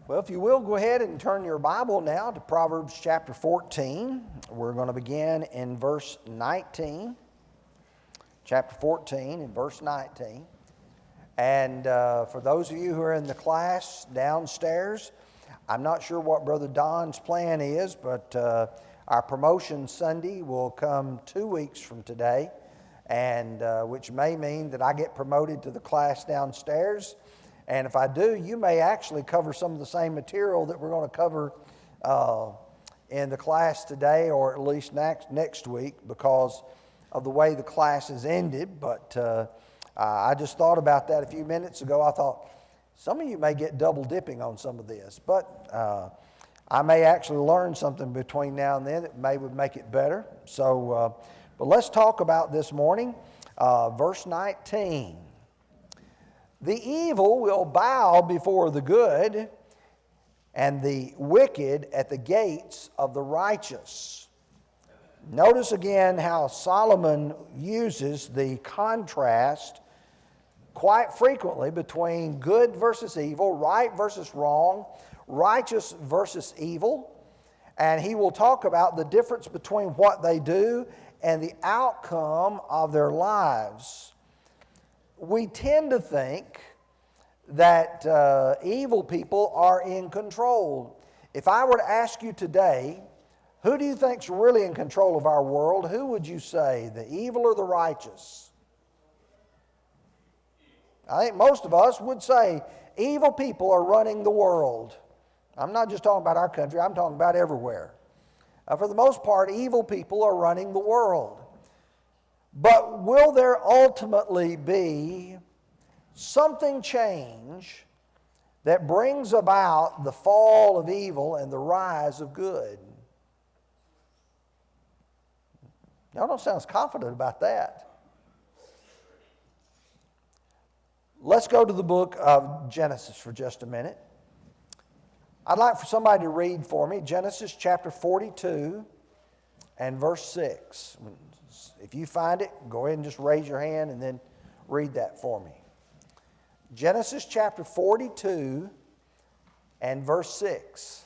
Well, if you will, go ahead and turn your Bible now to Proverbs chapter 14. We're going to begin in verse 19. Chapter 14 and verse 19. And for those of you who are in the class downstairs, I'm not sure what Brother Don's plan is, but our promotion Sunday will come 2 weeks from today, and which may mean that I get promoted to the class downstairs. And if I do, you may actually cover some of the same material that we're going to cover in the class today, or at least next week, because of the way the class has ended. But I just thought about that a few minutes ago. I thought, some of you may get double dipping on some of this, but I may actually learn something between now and then that would make it better. So, but let's talk about this morning, verse 19. The evil will bow before the good, and the wicked at the gates of the righteous. Notice again how Solomon uses the contrast quite frequently between good versus evil, right versus wrong, righteous versus evil. And he will talk about the difference between what they do and the outcome of their lives. We tend to think that evil people are in control. If I were to ask you today, who do you think's really in control of our world? Who would you say, the evil or the righteous? I think most of us would say evil people are running the world. I'm not just talking about our country, I'm talking about everywhere. For the most part, evil people are running the world. But will there ultimately be something change that brings about the fall of evil and the rise of good? Y'all don't sound as confident about that. Let's go to the book of Genesis for just a minute. I'd like for somebody to read for me Genesis chapter 42 and verse 6. If you find it, go ahead and just raise your hand and then read that for me. Genesis chapter 42 and verse 6.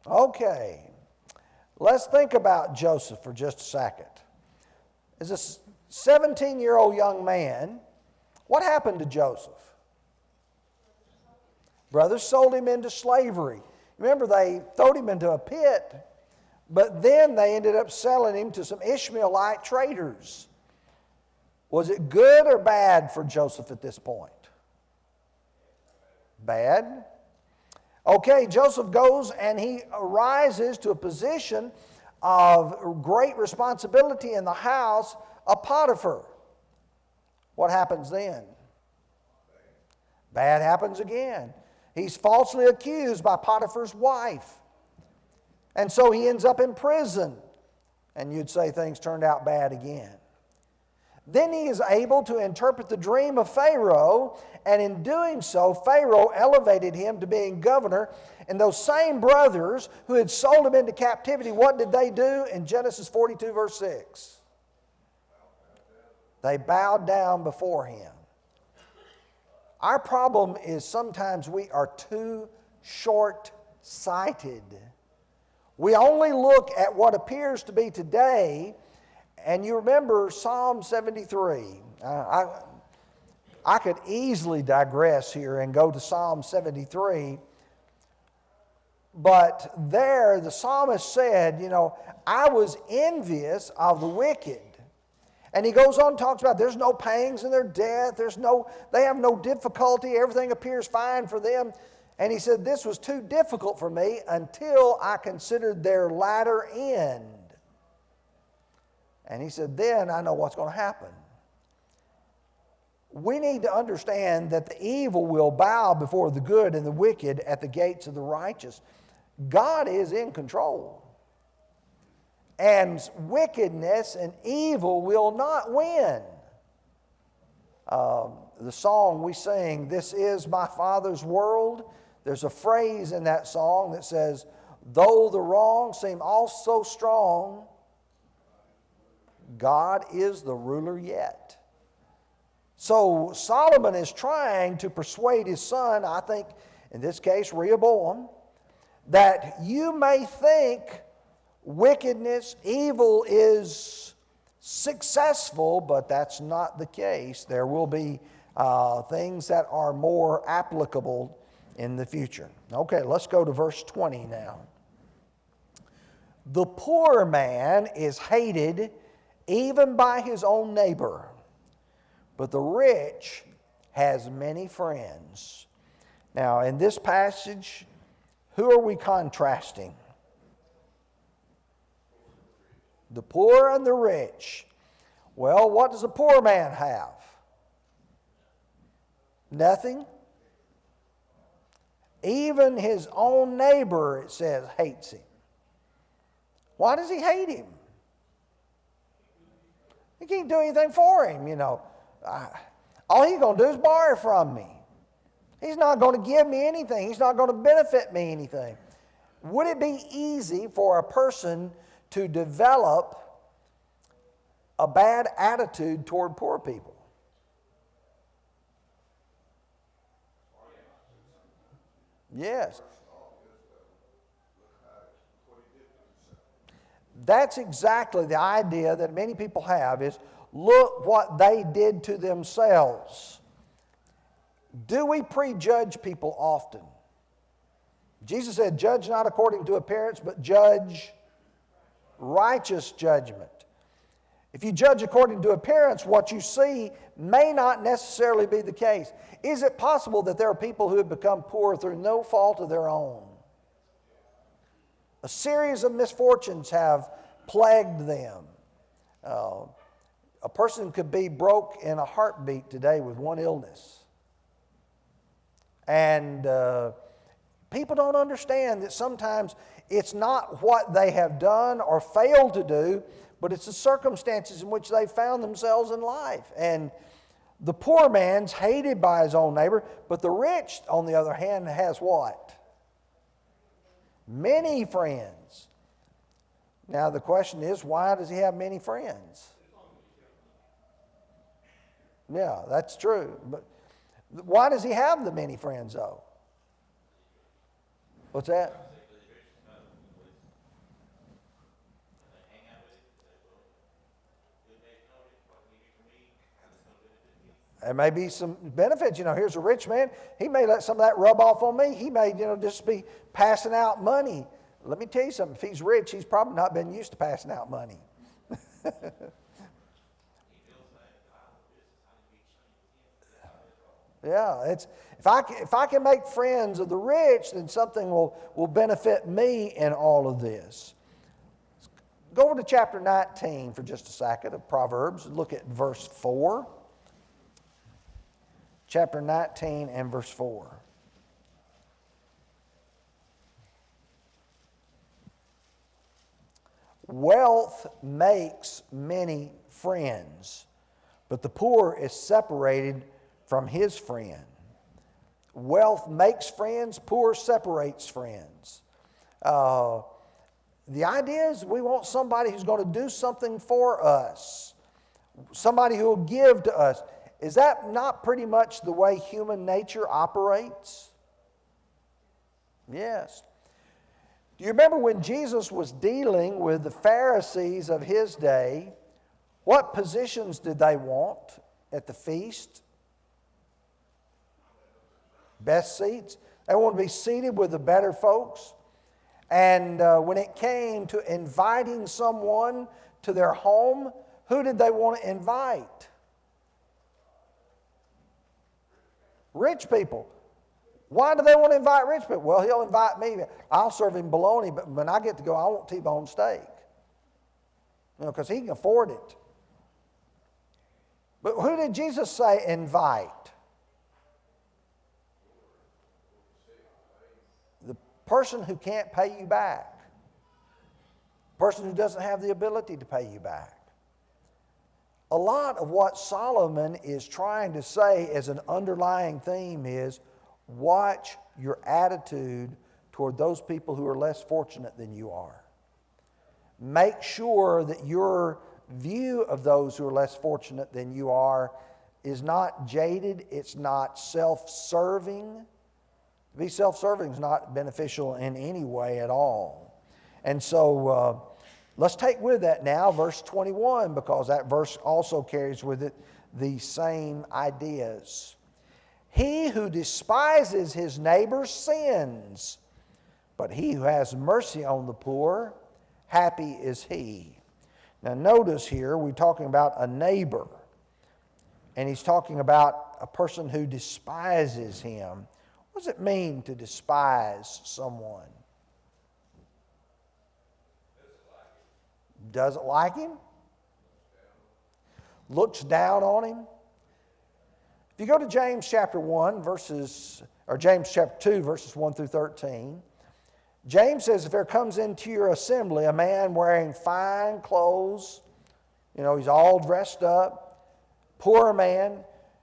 Okay, let's think about Joseph for just a second. As a 17-year-old young man, what happened to Joseph? Brothers sold him into slavery. Remember, they threw him into a pit, but then they ended up selling him to some Ishmaelite traders. Was it good or bad for Joseph at this point? Bad. Okay, Joseph goes and he rises to a position of great responsibility in the house of Potiphar. What happens then? Bad happens again. He's falsely accused by Potiphar's wife. And so he ends up in prison. And you'd say things turned out bad again. Then he is able to interpret the dream of Pharaoh, and in doing so, Pharaoh elevated him to being governor. And those same brothers who had sold him into captivity, what did they do in Genesis 42 verse 6? They bowed down before him. Our problem is sometimes we are too short-sighted. We only look at what appears to be today. And you remember Psalm 73. I could easily digress here and go to Psalm 73. But there the psalmist said, I was envious of the wicked. And he goes on and talks about there's no pangs in their death. They have no difficulty. Everything appears fine for them. And he said, this was too difficult for me until I considered their latter end. And he said, then I know what's going to happen. We need to understand that the evil will bow before the good and the wicked at the gates of the righteous. God is in control. And wickedness and evil will not win. The song we sing, "This is my Father's world," there's a phrase in that song that says, Though the wrong seem also strong, God is the ruler yet. So Solomon is trying to persuade his son, I think in this case Rehoboam, that you may think wickedness, evil is successful, but that's not the case. There will be things that are more applicable in the future. Okay, let's go to verse 20 now. The poor man is hated even by his own neighbor, but the rich has many friends. Now, in this passage, who are we contrasting? The poor and the rich. Well, what does a poor man have? Nothing. Even his own neighbor, it says, hates him. Why does he hate him? He can't do anything for him, you know. All he's going to do is borrow from me. He's not going to give me anything. He's not going to benefit me anything. Would it be easy for a person to develop a bad attitude toward poor people? Yes. That's exactly the idea that many people have is, look what they did to themselves. Do we prejudge people often? Jesus said, judge not according to appearance, but judge righteous judgment. If you judge according to appearance, what you see may not necessarily be the case. Is it possible that there are people who have become poor through no fault of their own? A series of misfortunes have plagued them. A person could be broke in a heartbeat today with one illness. And people don't understand that sometimes it's not what they have done or failed to do, but it's the circumstances in which they found themselves in life. And the poor man's hated by his own neighbor, but the rich, on the other hand, has what? Many friends. Now the question is, why does he have many friends? Yeah, that's true. But why does he have the many friends though? What's that? There may be some benefits. You know, here's a rich man. He may let some of that rub off on me. He may, just be passing out money. Let me tell you something. If he's rich, he's probably not been used to passing out money. Yeah, if I can make friends of the rich, then something will benefit me in all of this. Go over to chapter 19 for just a second of Proverbs. Look at verse 4. Chapter 19 and verse 4. Wealth makes many friends, but the poor is separated from his friend. Wealth makes friends, poor separates friends. The idea is we want somebody who's going to do something for us, somebody who will give to us. Is that not pretty much the way human nature operates? Yes. Do you remember when Jesus was dealing with the Pharisees of his day, what positions did they want at the feast? Best seats. They wanted to be seated with the better folks. And when it came to inviting someone to their home, who did they want to invite? Rich people. Why do they want to invite rich people? Well, he'll invite me. I'll serve him bologna, but when I get to go, I want T-bone steak. Because he can afford it. But who did Jesus say invite? The person who can't pay you back. The person who doesn't have the ability to pay you back. A lot of what Solomon is trying to say as an underlying theme is watch your attitude toward those people who are less fortunate than you are. Make sure that your view of those who are less fortunate than you are is not jaded, it's not self-serving. To be self-serving is not beneficial in any way at all. And so let's take with that now verse 21, because that verse also carries with it the same ideas. He who despises his neighbor sins, but he who has mercy on the poor, happy is he. Now notice here, we're talking about a neighbor. And he's talking about a person who despises him. What does it mean to despise someone? Doesn't like him? Looks down on him? If you go to James chapter 2, verses 1 through 13, James says, if there comes into your assembly a man wearing fine clothes, he's all dressed up, poor man,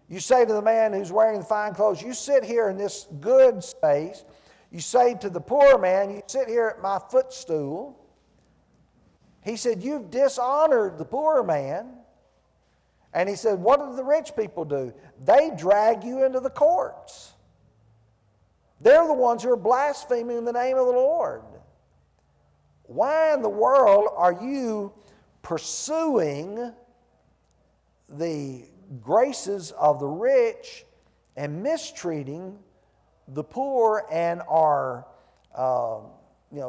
you say to the man who's wearing the fine clothes, you sit here in this good space. You say to the poor man, you sit here at my footstool. He said, you've dishonored the poor man. And he said, what do the rich people do? They drag you into the courts. They're the ones who are blaspheming the name of the Lord. Why in the world are you pursuing the graces of the rich and mistreating the poor and are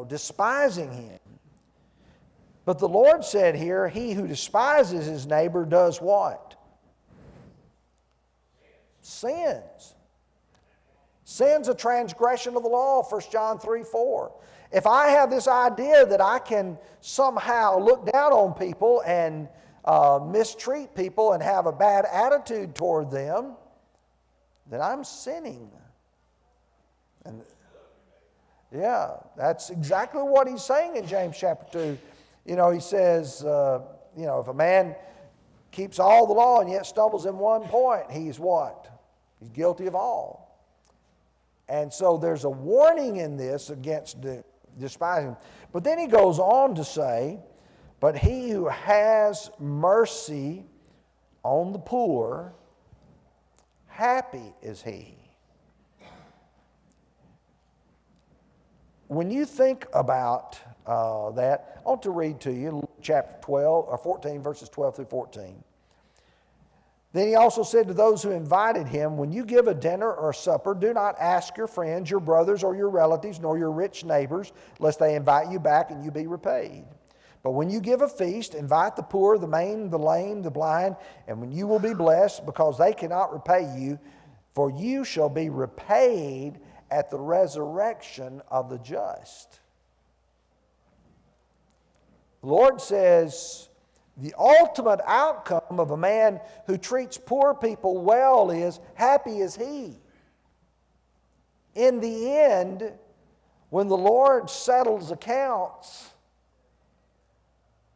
despising him? But the Lord said here, he who despises his neighbor does what? Sins. Sin's a transgression of the law, 1 John 3:4. If I have this idea that I can somehow look down on people and mistreat people and have a bad attitude toward them, then I'm sinning. And yeah, that's exactly what he's saying in James chapter 2. He says, if a man keeps all the law and yet stumbles in one point, he's what? He's guilty of all. And so there's a warning in this against despising. But then he goes on to say, but he who has mercy on the poor, happy is he. When you think about that, I want to read to you chapter 14, verses 12 through 14. Then he also said to those who invited him, when you give a dinner or a supper, do not ask your friends, your brothers or your relatives, nor your rich neighbors, lest they invite you back and you be repaid. But when you give a feast, invite the poor, the maimed, the lame, the blind, and when you will be blessed, because they cannot repay you, for you shall be repaid at the resurrection of the just. The Lord says the ultimate outcome of a man who treats poor people well is, happy is he. In the end, when the Lord settles accounts,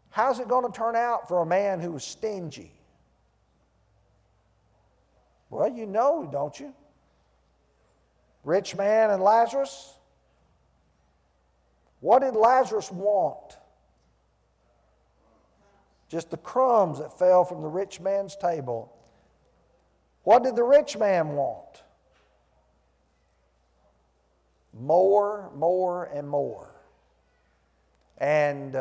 how's it going to turn out for a man who was stingy? Well, you know, don't you? Rich man and Lazarus. What did Lazarus want? Just the crumbs that fell from the rich man's table. What did the rich man want? More, more, and more. And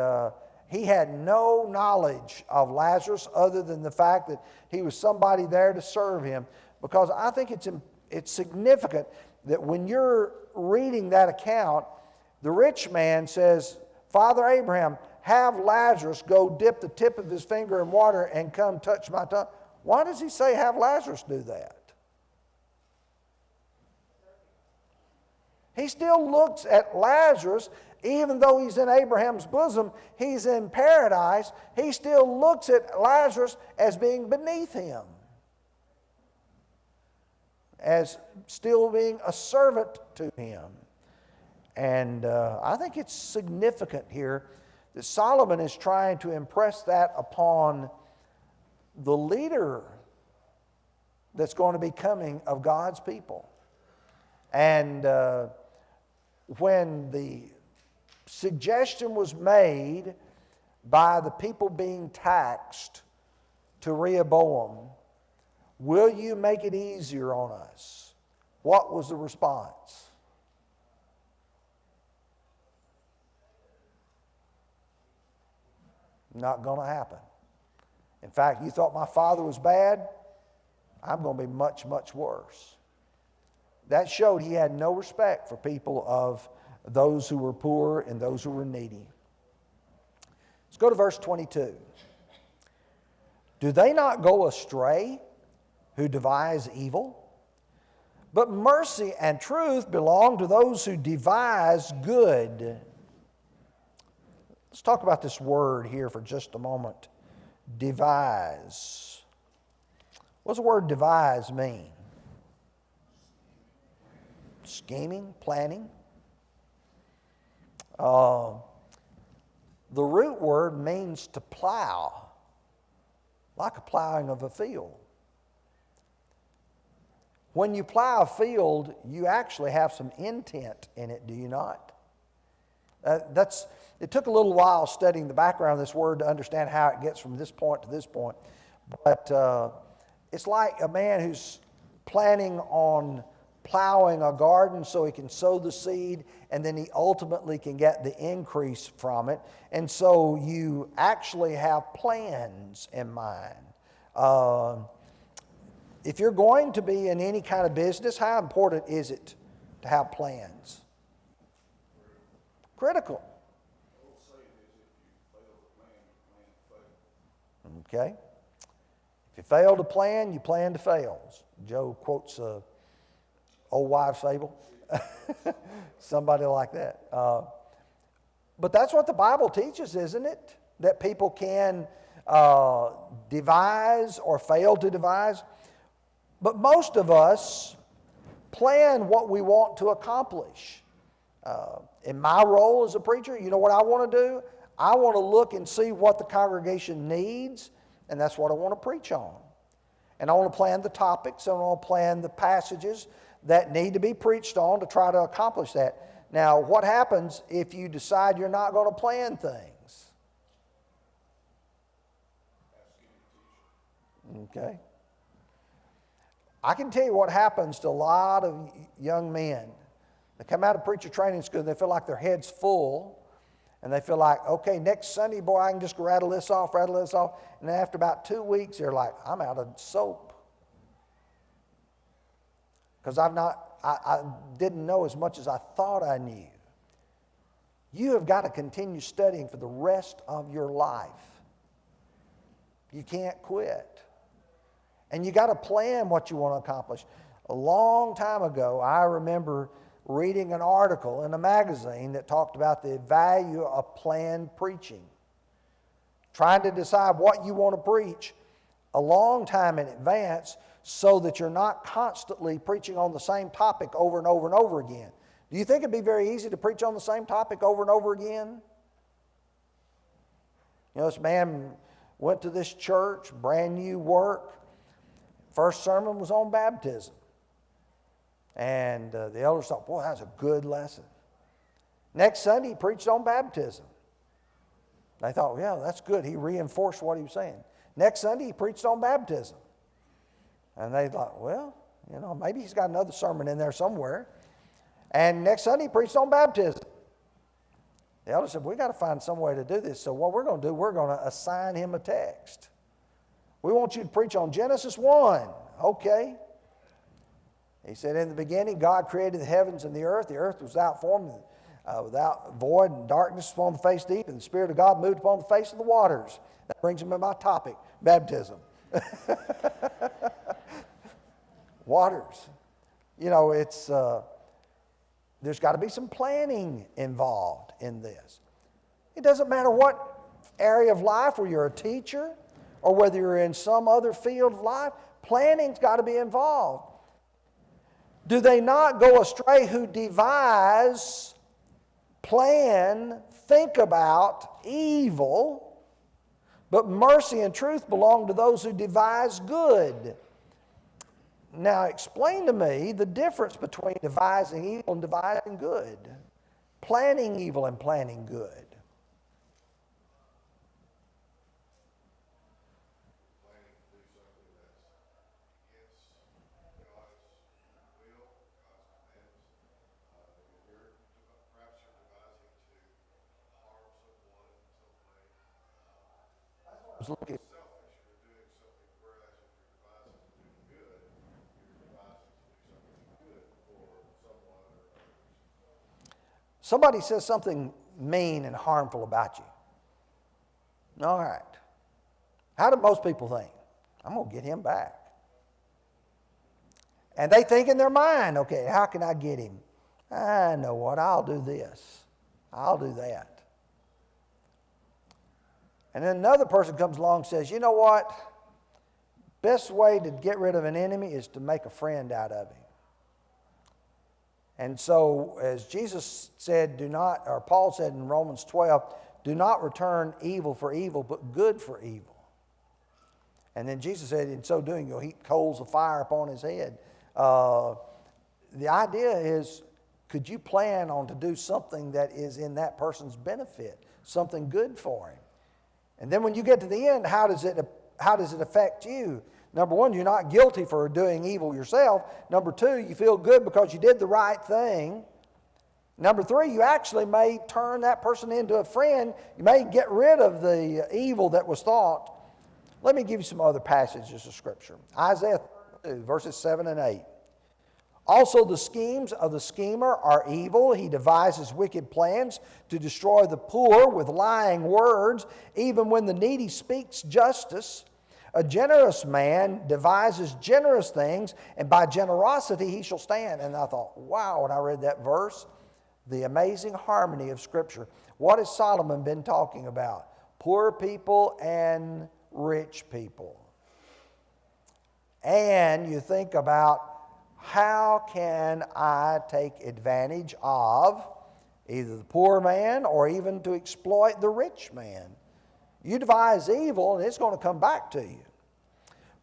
he had no knowledge of Lazarus other than the fact that he was somebody there to serve him. Because I think it's significant that when you're reading that account, the rich man says, Father Abraham, have Lazarus go dip the tip of his finger in water and come touch my tongue. Why does he say have Lazarus do that? He still looks at Lazarus, even though he's in Abraham's bosom, he's in paradise, he still looks at Lazarus as being beneath him, as still being a servant to him. And I think it's significant here that Solomon is trying to impress that upon the leader that's going to be coming of God's people. And when the suggestion was made by the people being taxed to Rehoboam, will you make it easier on us? What was the response? Not going to happen. In fact, you thought my father was bad? I'm going to be much, much worse. That showed he had no respect for people of those who were poor and those who were needy. Let's go to verse 22. Do they not go astray who devise evil? But mercy and truth belong to those who devise good. Let's talk about this word here for just a moment. Devise. What does the word devise mean? Scheming, planning. The root word means to plow, like a plowing of a field. When you plow a field, you actually have some intent in it, do you not? It took a little while studying the background of this word to understand how it gets from this point to this point. But it's like a man who's planning on plowing a garden so he can sow the seed and then he ultimately can get the increase from it. And so you actually have plans in mind. If you're going to be in any kind of business, how important is it to have plans? Critical. Okay. If you fail to plan, you plan to fail. Joe quotes a old wives' fable. Somebody like that. But that's what the Bible teaches, isn't it? That people can devise or fail to devise. But most of us plan what we want to accomplish. In my role as a preacher, you know what I want to do? I want to look and see what the congregation needs, and that's what I want to preach on. And I want to plan the topics, and I want to plan the passages that need to be preached on to try to accomplish that. Now, what happens if you decide you're not going to plan things? Okay. I can tell you what happens to a lot of young men. They come out of preacher training school and they feel like their head's full. And they feel like, okay, next Sunday, boy, I can just rattle this off. And then after about 2 weeks, they're like, I'm out of soap. Because I didn't know as much as I thought I knew. You have got to continue studying for the rest of your life. You can't quit. And you got to plan what you want to accomplish. A long time ago, I remember reading an article in a magazine that talked about the value of planned preaching. Trying to decide what you want to preach a long time in advance so that you're not constantly preaching on the same topic over and over and over again. Do you think it'd be very easy to preach on the same topic over and over again? You know, this man went to this church, brand new work. First sermon was on baptism. And the elders thought, boy, that was a good lesson. Next Sunday, he preached on baptism. They thought, yeah, that's good. He reinforced what he was saying. Next Sunday, he preached on baptism. And they thought, well, you know, maybe he's got another sermon in there somewhere. And next Sunday, he preached on baptism. The elders said, we got to find some way to do this. So what we're going to do, we're going to assign him a text. We want you to preach on Genesis 1. Okay. He said, in the beginning, God created the heavens and the earth. The earth was without form, without void, and darkness upon the face deep, and the Spirit of God moved upon the face of the waters. That brings me to my topic, baptism. Waters. You know, there's got to be some planning involved in this. It doesn't matter what area of life, whether you're a teacher or whether you're in some other field of life, planning's got to be involved. Do they not go astray who devise, plan, think about evil, but mercy and truth belong to those who devise good? Now explain to me the difference between devising evil and devising good. planning evil and planning good. Look at somebody says something mean and harmful about you. All right. How do most people think? I'm going to get him back. And they think in their mind, okay, how can I get him? I know what, I'll do this. I'll do that. And then another person comes along and says, you know what? Best way to get rid of an enemy is to make a friend out of him. And so, as Jesus said, or Paul said in Romans 12, do not return evil for evil, but good for evil. And then Jesus said, in so doing, you'll heap coals of fire upon his head. The idea is, could you plan on to do something that is in that person's benefit, something good for him? And then when you get to the end, how does it affect you? Number one, you're not guilty for doing evil yourself. Number two, you feel good because you did the right thing. Number three, you actually may turn that person into a friend. You may get rid of the evil that was thought. Let me give you some other passages of Scripture. Isaiah 32, verses 7 and 8. Also the schemes of the schemer are evil. He devises wicked plans to destroy the poor with lying words, even when the needy speaks justice. A generous man devises generous things, and by generosity he shall stand. And I thought, wow, when I read that verse, the amazing harmony of Scripture. What has Solomon been talking about? Poor people and rich people. And you think about, how can I take advantage of either the poor man or even to exploit the rich man? You devise evil and it's going to come back to you.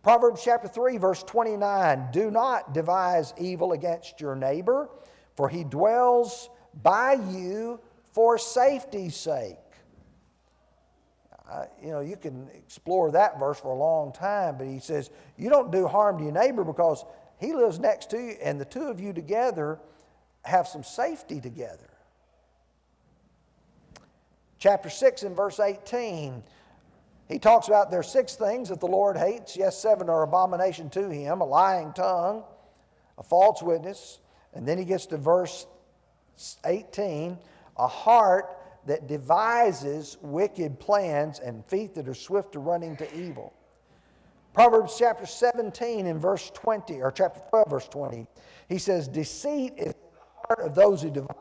Proverbs chapter 3, verse 29, do not devise evil against your neighbor, for he dwells by you for safety's sake. You can explore that verse for a long time, but he says, you don't do harm to your neighbor because he lives next to you, and the two of you together have some safety together. Chapter 6 and verse 18, he talks about there are 6 things that the Lord hates. Yes, 7 are abomination to him: a lying tongue, a false witness. And then he gets to verse 18, a heart that devises wicked plans and feet that are swift to running to evil. Proverbs chapter 17 and verse 20, or chapter 12, verse 20, he says, deceit is in the heart of those who devise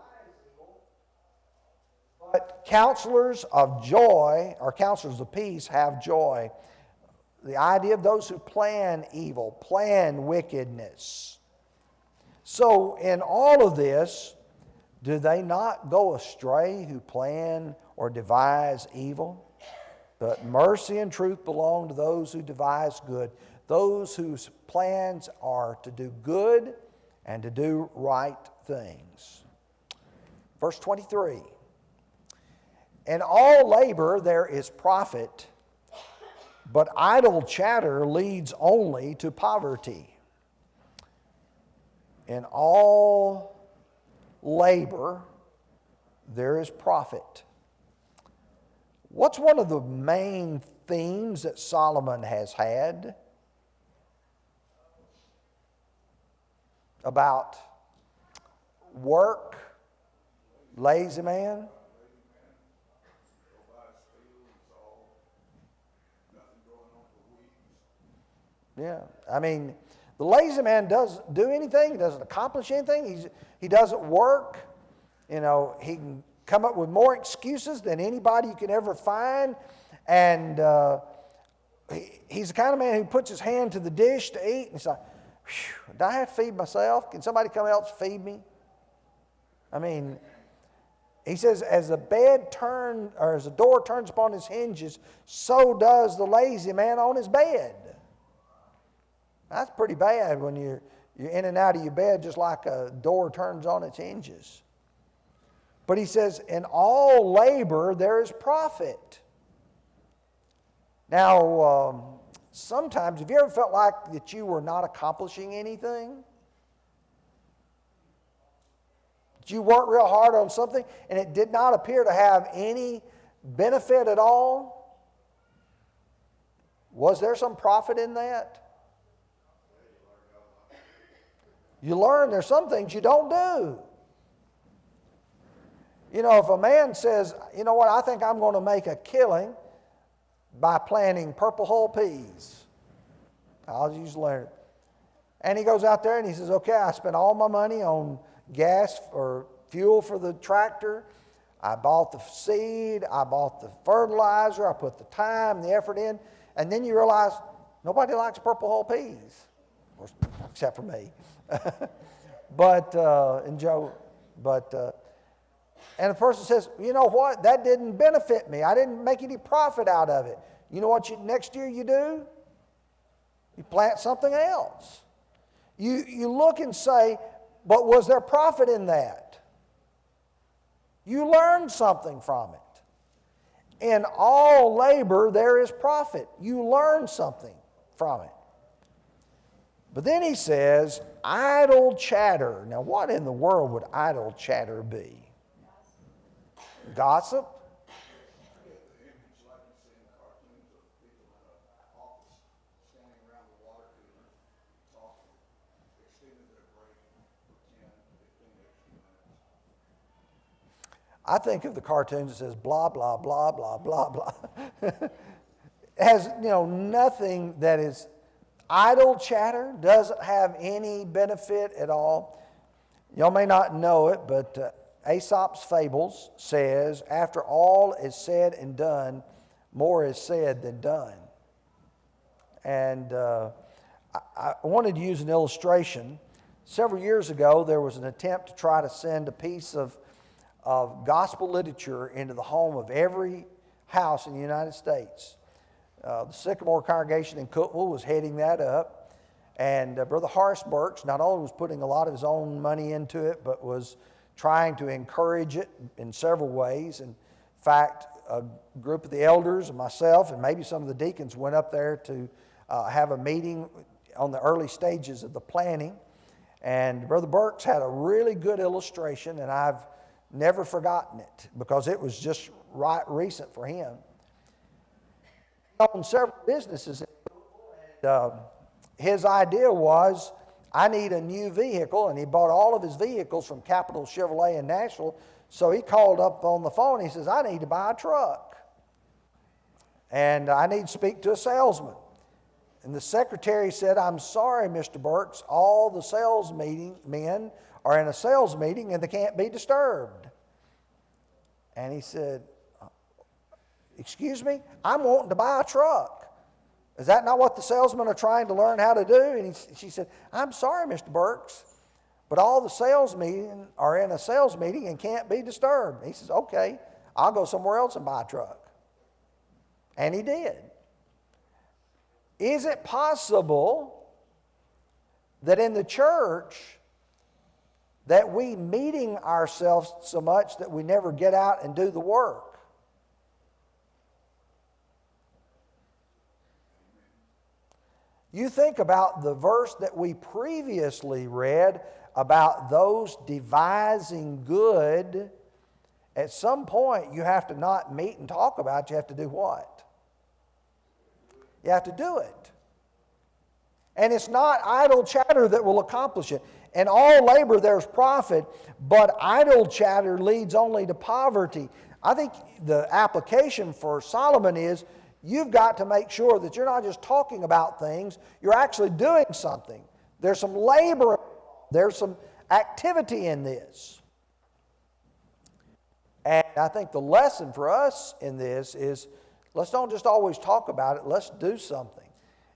evil, but counselors of joy, or counselors of peace, have joy. The idea of those who plan evil, plan wickedness. So in all of this, do they not go astray who plan or devise evil? But mercy and truth belong to those who devise good, those whose plans are to do good and to do right things. Verse 23, in all labor there is profit, but idle chatter leads only to poverty. In all labor there is profit. What's one of the main themes that Solomon has had about work, lazy man? Yeah, I mean, the lazy man doesn't do anything. He doesn't accomplish anything. He doesn't work. He can come up with more excuses than anybody you can ever find. And he's the kind of man who puts his hand to the dish to eat, and he's like, do I have to feed myself? Can somebody come else feed me? I mean, he says, as a door turns upon his hinges, so does the lazy man on his bed. That's pretty bad when you're in and out of your bed just like a door turns on its hinges. But he says, in all labor there is profit. Now, sometimes, have you ever felt like that you were not accomplishing anything? That you worked real hard on something and it did not appear to have any benefit at all? Was there some profit in that? You learn there's some things you don't do. You know, if a man says, you know what, I think I'm going to make a killing by planting purple hull peas. I'll use learn. And he goes out there and he says, okay, I spent all my money on gas or fuel for the tractor. I bought the seed, I bought the fertilizer, I put the time, the effort in, and then you realize nobody likes purple hull peas, except for me. And Joe, and the person says, you know what, that didn't benefit me. I didn't make any profit out of it. You know what next year you do? You plant something else. You look and say, but was there profit in that? You learned something from it. In all labor there is profit. You learn something from it. But then he says, idle chatter. Now, what in the world would idle chatter be? Gossip? I think of the cartoons that says blah, blah, blah, blah, blah, blah. It has, nothing that is idle chatter, doesn't have any benefit at all. Y'all may not know it, but Aesop's Fables says, after all is said and done, more is said than done. And I wanted to use an illustration. Several years ago, there was an attempt to try to send a piece of gospel literature into the home of every house in the United States. The Sycamore congregation in Cookville was heading that up. And Brother Horace Burks not only was putting a lot of his own money into it, but was trying to encourage it in several ways. In fact, a group of the elders and myself and maybe some of the deacons went up there to have a meeting on the early stages of the planning. And Brother Burks had a really good illustration, and I've never forgotten it because it was just right recent for him. He owned several businesses, and his idea was, I need a new vehicle, and he bought all of his vehicles from Capital Chevrolet in Nashville. So he called up on the phone. He says, I need to buy a truck, and I need to speak to a salesman. And the secretary said, I'm sorry, Mr. Burks, all the men are in a sales meeting and they can't be disturbed. And he said, excuse me, I'm wanting to buy a truck. Is that not what the salesmen are trying to learn how to do? And she said, I'm sorry, Mr. Burks, but all the salesmen are in a sales meeting and can't be disturbed. He says, okay, I'll go somewhere else and buy a truck. And he did. Is it possible that in the church that we meeting ourselves so much that we never get out and do the work? You think about the verse that we previously read about those devising good. At some point, you have to not meet and talk about it. You have to do what? You have to do it. And it's not idle chatter that will accomplish it. In all labor there's profit, but idle chatter leads only to poverty. I think the application for Solomon is, you've got to make sure that you're not just talking about things, you're actually doing something. There's some labor, there's some activity in this. And I think the lesson for us in this is, let's don't just always talk about it, let's do something.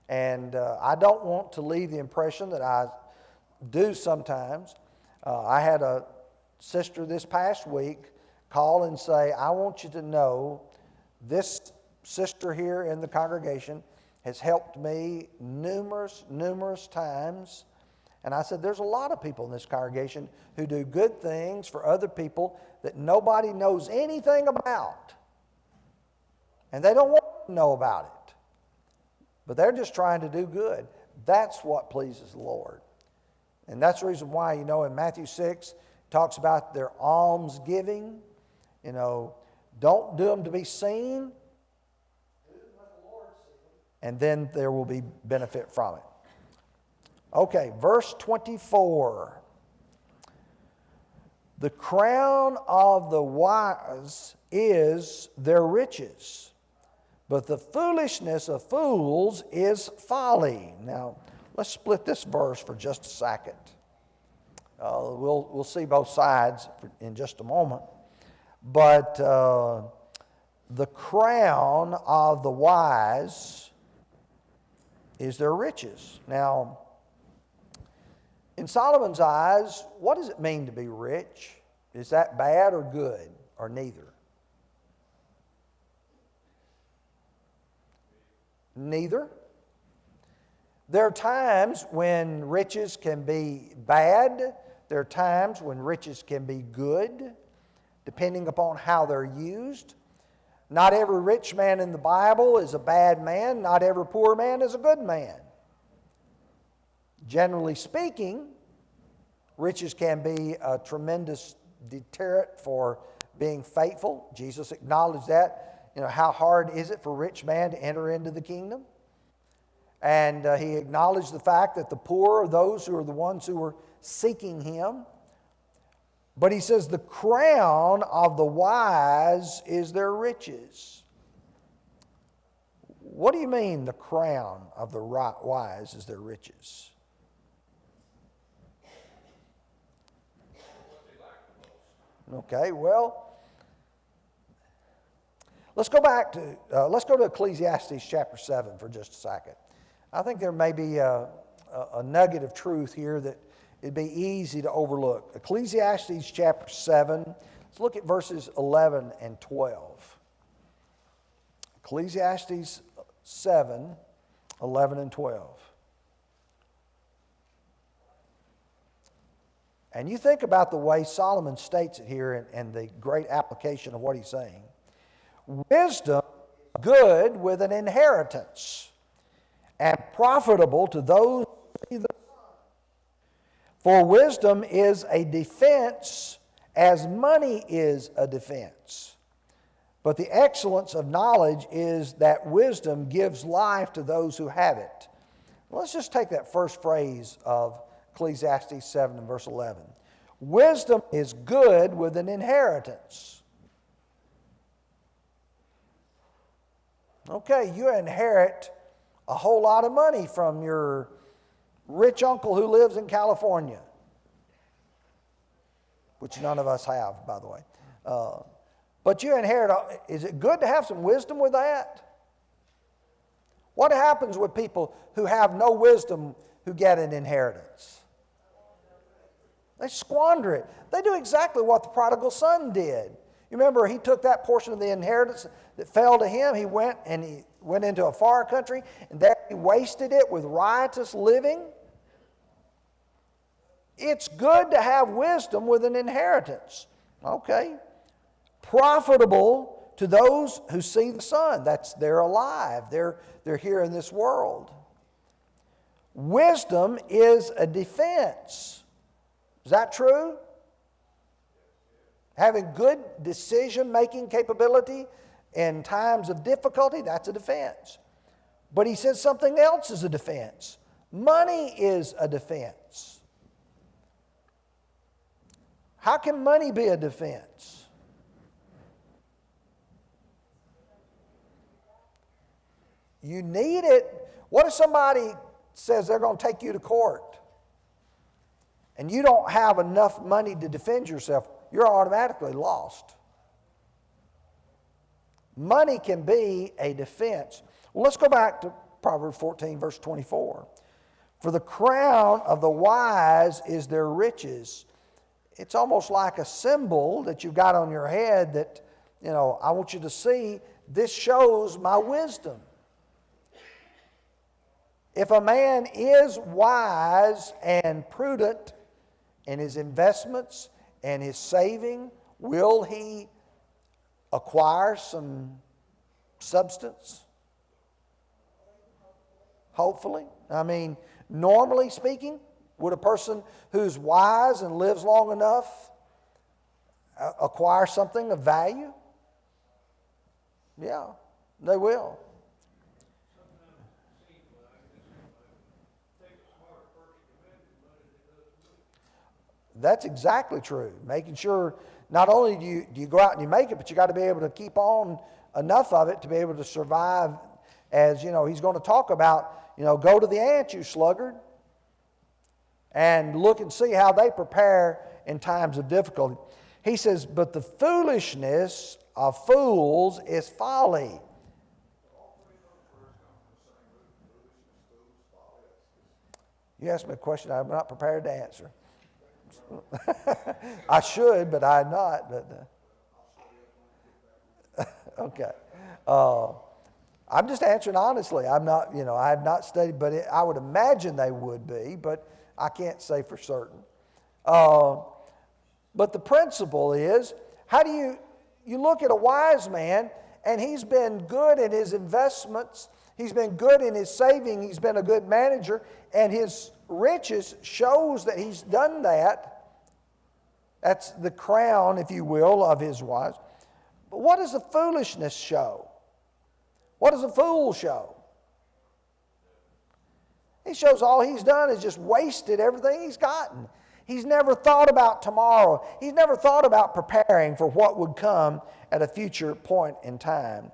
And I don't want to leave the impression that I do sometimes. I had a sister this past week call and say, I want you to know this sister here in the congregation has helped me numerous times, And I said, there's a lot of people in this congregation who do good things for other people that nobody knows anything about. And they don't want to know about it. But they're just trying to do good. That's what pleases the Lord. And that's the reason why, in Matthew 6, it talks about their alms giving. Don't do them to be seen. And then there will be benefit from it. Okay, verse 24. The crown of the wise is their riches, but the foolishness of fools is folly. Now, let's split this verse for just a second. We'll see both sides in just a moment. But the crown of the wise is their riches. Now, in Solomon's eyes, what does it mean to be rich? Is that bad or good, or neither? Neither. There are times when riches can be bad. There are times when riches can be good, depending upon how they're used. Not every rich man in the Bible is a bad man. Not every poor man is a good man. Generally speaking, riches can be a tremendous deterrent for being faithful. Jesus acknowledged that. How hard is it for a rich man to enter into the kingdom? And he acknowledged the fact that the poor are those who are the ones who are seeking him. But he says the crown of the wise is their riches. What do you mean the crown of the wise is their riches? Okay, well, let's go to Ecclesiastes chapter 7 for just a second. I think there may be a nugget of truth here that it'd be easy to overlook. Ecclesiastes chapter 7, let's look at verses 11 and 12. Ecclesiastes 7, 11 and 12. And you think about the way Solomon states it here and the great application of what he's saying. Wisdom is good with an inheritance, and profitable to those who see the sun. For wisdom is a defense as money is a defense. But the excellence of knowledge is that wisdom gives life to those who have it. Well, let's just take that first phrase of Ecclesiastes 7 and verse 11. Wisdom is good with an inheritance. Okay, you inherit a whole lot of money from your rich uncle who lives in California, which none of us have, by the way. But you inherit, is it good to have some wisdom with that? What happens with people who have no wisdom who get an inheritance? They squander it. They do exactly what the prodigal son did. You remember, he took that portion of the inheritance that fell to him. He went into a far country, and there he wasted it with riotous living. It's good to have wisdom with an inheritance. Okay. Profitable to those who see the sun. They're alive. They're here in this world. Wisdom is a defense. Is that true? Having good decision-making capability in times of difficulty, that's a defense. But he says something else is a defense. Money is a defense. How can money be a defense? You need it. What if somebody says they're going to take you to court and you don't have enough money to defend yourself? You're automatically lost. Money can be a defense. Well, let's go back to Proverbs 14, verse 24. For the crown of the wise is their riches. It's almost like a symbol that you've got on your head that, I want you to see, this shows my wisdom. If a man is wise and prudent in his investments and his saving, will he acquire some substance? Hopefully. I mean, normally speaking, would a person who's wise and lives long enough acquire something of value? Yeah, they will. That's exactly true. Making sure not only do you go out and you make it, but you got to be able to keep on enough of it to be able to survive. As you know, he's going to talk about, go to the ants, you sluggard, and look and see how they prepare in times of difficulty. He says, but the foolishness of fools is folly. You asked me a question I'm not prepared to answer. I should, but I'm not. Okay. I'm just answering honestly. I'm not, I have not studied, but I would imagine they would be, but I can't say for certain. But the principle is, how do you look at a wise man, and he's been good in his investments, he's been good in his saving, he's been a good manager, and his riches shows that he's done that. That's the crown, if you will, of his wise. But what does the foolishness show? What does a fool show? He shows all he's done is just wasted everything he's gotten. He's never thought about tomorrow. He's never thought about preparing for what would come at a future point in time.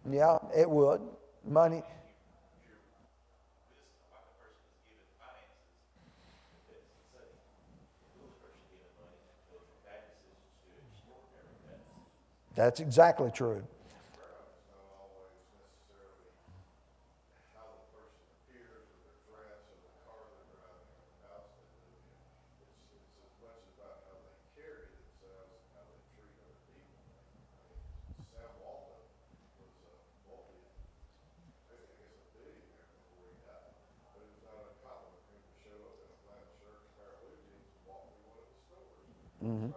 Yeah, it would. Money. That's exactly true. Mm-hmm.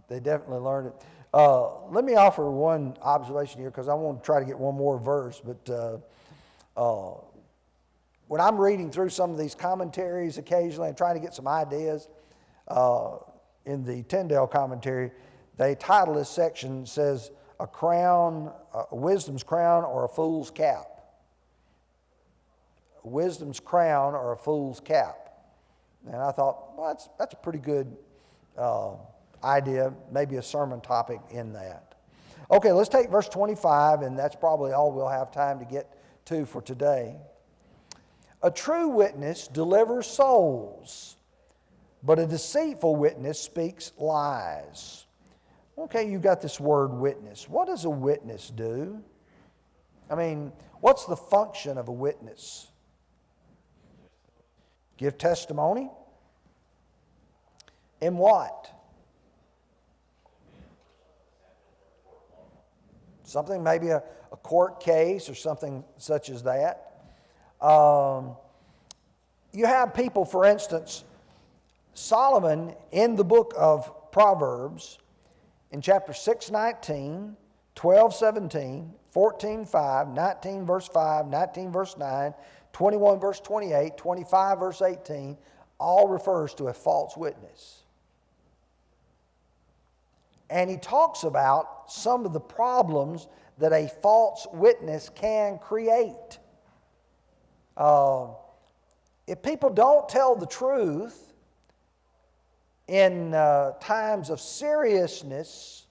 They definitely learned it. Let me offer one observation here because I want to try to get one more verse. But when I'm reading through some of these commentaries occasionally and trying to get some ideas, in the Tyndale commentary, they title this section, says, a crown, a wisdom's crown or a fool's cap. A wisdom's crown or a fool's cap. And I thought, well, that's a pretty good idea, maybe a sermon topic in that. Okay, let's take verse 25, and that's probably all we'll have time to get to for today. A true witness delivers souls, but a deceitful witness speaks lies. Okay, you got this word witness. What does a witness do? I mean, what's the function of a witness? Give testimony? In what? Something, maybe a court case or something such as that. You have people, for instance, Solomon in the book of Proverbs, in chapter 6:19, 12:17, 14:5, 19 verse 5, 19 verse 9, 21 verse 28, 25 verse 18, all refers to a false witness. And he talks about some of the problems that a false witness can create. If people don't tell the truth in times of seriousness,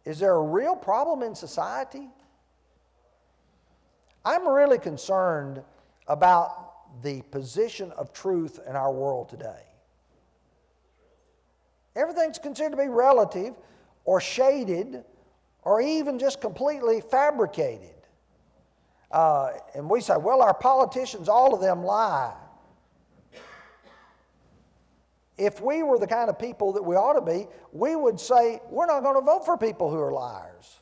is there a real problem in society? I'm really concerned about the position of truth in our world today. Everything's considered to be relative or shaded or even just completely fabricated. And we say, well, our politicians, all of them lie. if we were the kind of people that we ought to be, we would say, we're not going to vote for people who are liars.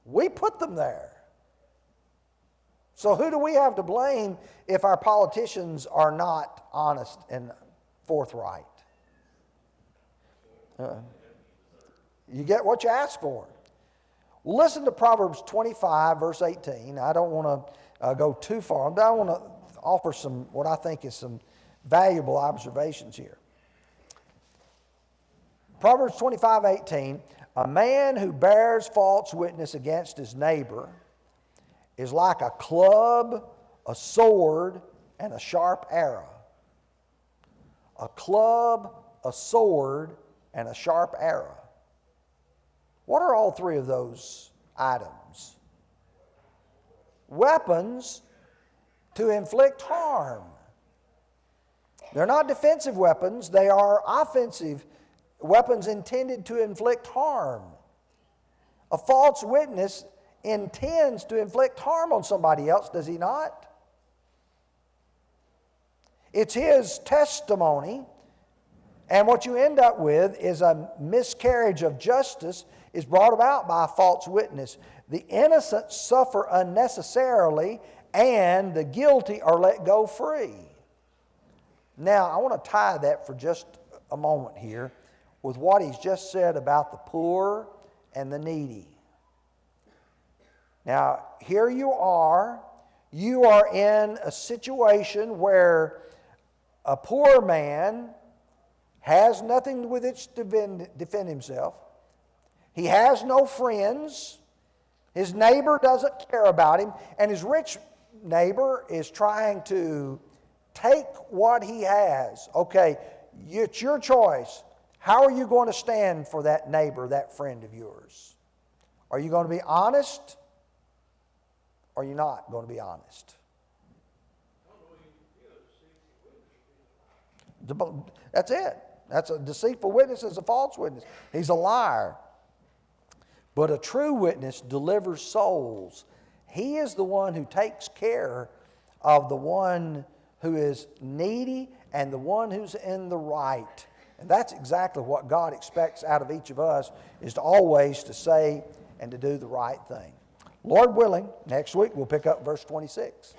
We put them there. So who do we have to blame if our politicians are not honest and forthright? You get what you ask for. Well, listen to Proverbs 25, verse 18. I don't want to go too far, but I want to offer some, what I think is some valuable observations here. Proverbs 25, 18. A man who bears false witness against his neighbor is like a club, a sword, and a sharp arrow. A club, a sword, and a sharp arrow. What are all three of those items? Weapons to inflict harm. They're not defensive weapons, they are offensive weapons intended to inflict harm. A false witness intends to inflict harm on somebody else, does he not? It's his testimony, and what you end up with is a miscarriage of justice is brought about by a false witness. The innocent suffer unnecessarily, and the guilty are let go free. Now, I want to tie that for just a moment here with what he's just said about the poor and the needy. Now, here you are in a situation where a poor man has nothing with which to defend himself. He has no friends. His neighbor doesn't care about him. And his rich neighbor is trying to take what he has. Okay, it's your choice. How are you going to stand for that neighbor, that friend of yours? Are you going to be honest? Or are you not going to be honest? That's it. That's a deceitful witness is a false witness. He's a liar. But a true witness delivers souls. He is the one who takes care of the one who is needy and the one who's in the right. And that's exactly what God expects out of each of us, is to always to say and to do the right thing. Lord willing, next week we'll pick up verse 26.